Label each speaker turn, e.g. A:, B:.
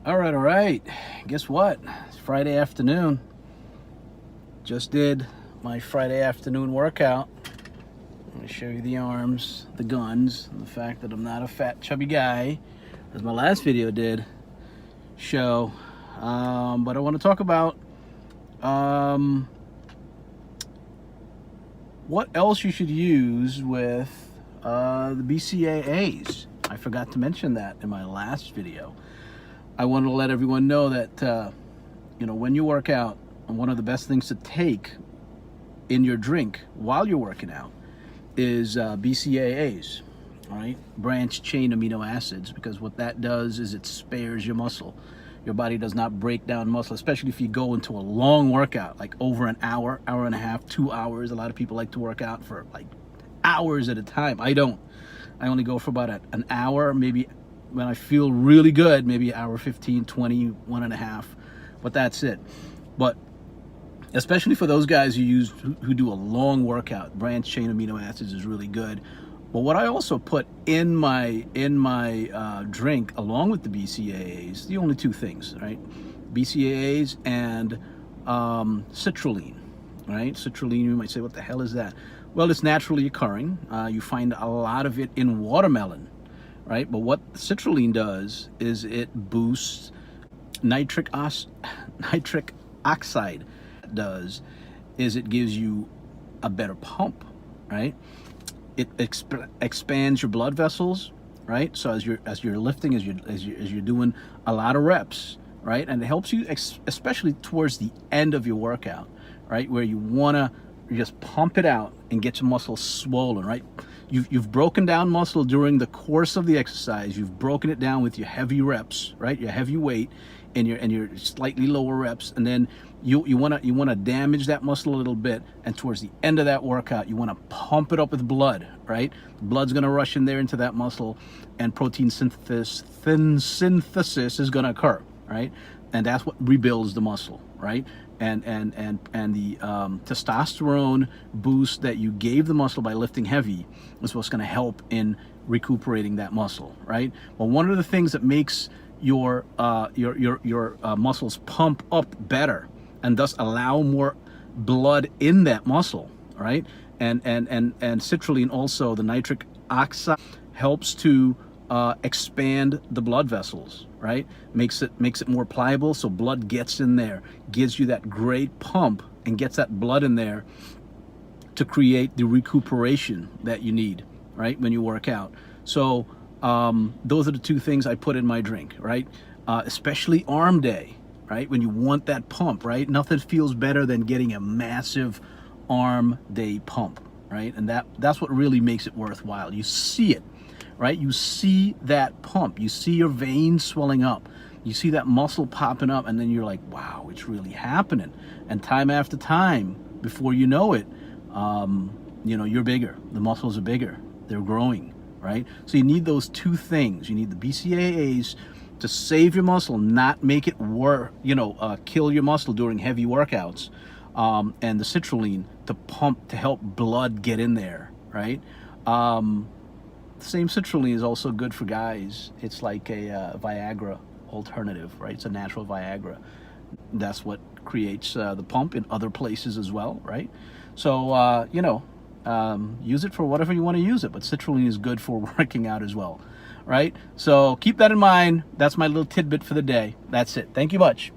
A: All right. Guess what? It's Friday afternoon. Just did my Friday afternoon workout. I'm going to show you the arms, the guns, and the fact that I'm not a fat, chubby guy, as my last video did show. But I want to talk about what else you should use with the BCAAs. I forgot to mention that in my last video. I wanted to let everyone know that, when you work out, one of the best things to take in your drink while you're working out is BCAAs, all right? Branched chain amino acids, because what that does is it spares your muscle. Your body does not break down muscle, especially if you go into a long workout, like over an hour, hour and a half, 2 hours. A lot of people like to work out for like hours at a time. I don't. I only go for about an hour, maybe when I feel really good, maybe an hour, 15, 20, 1.5, but that's it. But especially for those guys who do a long workout, branched chain amino acids is really good. But what I also put in my drink along with the BCAAs, the only two things, right? BCAAs and citrulline, right? Citrulline, you might say, what the hell is that? Well, it's naturally occurring. You find a lot of it in watermelon, right? But what citrulline does is it boosts nitric oxide. Does is it gives you a better pump, right? It expands your blood vessels, right? So as you're lifting, as you're doing a lot of reps, right? And it helps you especially towards the end of your workout, right? Where you just pump it out and get your muscles swollen, right? You've broken down muscle during the course of the exercise. You've broken it down with your heavy reps, right? Your heavy weight and your slightly lower reps, and then you want to damage that muscle a little bit, and towards the end of that workout you want to pump it up with blood, right? Blood's going to rush in there into that muscle, and protein synthesis is going to occur, right? And that's what rebuilds the muscle, right? And the testosterone boost that you gave the muscle by lifting heavy is what's going to help in recuperating that muscle, right? Well, one of the things that makes your muscles pump up better and thus allow more blood in that muscle, right? And citrulline, also the nitric oxide, helps to expand the blood vessels, right? Makes it more pliable, so blood gets in there, gives you that great pump and gets that blood in there to create the recuperation that you need, right, when you work out. So those are the two things I put in my drink, right? Especially arm day, right? When you want that pump, right? Nothing feels better than getting a massive arm day pump, right? And that's what really makes it worthwhile. You see it, right? You see that pump. You see your veins swelling up. You see that muscle popping up, and then you're like, wow, it's really happening. And time after time, before you know it, you're bigger. The muscles are bigger. They're growing, right? So you need those two things. You need the BCAAs to save your muscle, not make it kill your muscle during heavy workouts, and the citrulline to pump, to help blood get in there, right? The same citrulline is also good for guys. It's like a Viagra alternative, right? It's a natural Viagra. That's what creates the pump in other places as well, right? So use it for whatever you want to use it, but citrulline is good for working out as well, right? So keep that in mind. That's my little tidbit for the day. That's it. Thank you much.